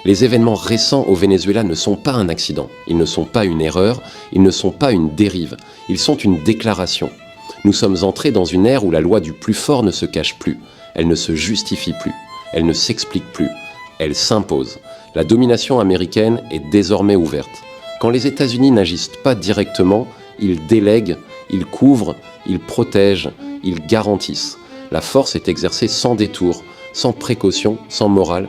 Les événements récents au Venezuela ne sont pas un accident, ils ne sont pas une erreur, ils ne sont pas une dérive, ils sont une déclaration. Nous sommes entrés dans une ère où la loi du plus fort ne se cache plus, elle ne se justifie plus, elle ne s'explique plus, elle s'impose. La domination américaine est désormais ouverte. Quand les États-Unis n'agissent pas directement, ils délèguent, ils couvrent, ils protègent, ils garantissent. La force est exercée sans détour, sans précaution, sans morale.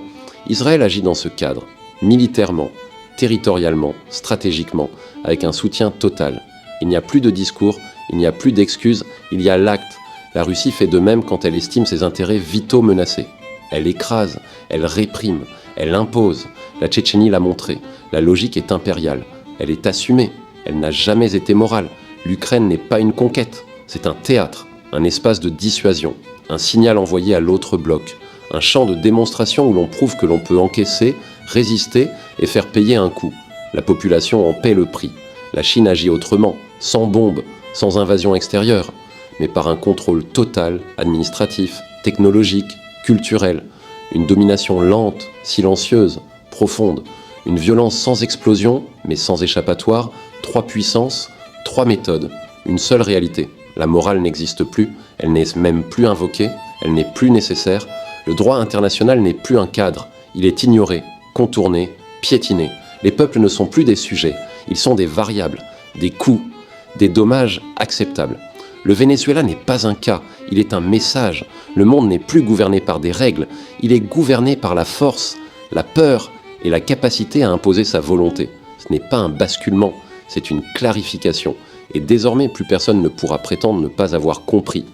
Israël agit dans ce cadre, militairement, territorialement, stratégiquement, avec un soutien total. Il n'y a plus de discours, il n'y a plus d'excuses, il y a l'acte. La Russie fait de même quand elle estime ses intérêts vitaux menacés. Elle écrase, elle réprime, elle impose. La Tchétchénie l'a montré, la logique est impériale. Elle est assumée, elle n'a jamais été morale. L'Ukraine n'est pas une conquête, c'est un théâtre, un espace de dissuasion, un signal envoyé à l'autre bloc. Un champ de démonstration où l'on prouve que l'on peut encaisser, résister et faire payer un coût. La population en paie le prix. La Chine agit autrement, sans bombes, sans invasion extérieure, mais par un contrôle total, administratif, technologique, culturel. Une domination lente, silencieuse, profonde. Une violence sans explosion, mais sans échappatoire. 3 puissances, 3 méthodes. Une seule réalité. La morale n'existe plus, elle n'est même plus invoquée, elle n'est plus nécessaire. Le droit international n'est plus un cadre, il est ignoré, contourné, piétiné. Les peuples ne sont plus des sujets, ils sont des variables, des coûts, des dommages acceptables. Le Venezuela n'est pas un cas, il est un message. Le monde n'est plus gouverné par des règles, il est gouverné par la force, la peur et la capacité à imposer sa volonté. Ce n'est pas un basculement, c'est une clarification. Et désormais, plus personne ne pourra prétendre ne pas avoir compris.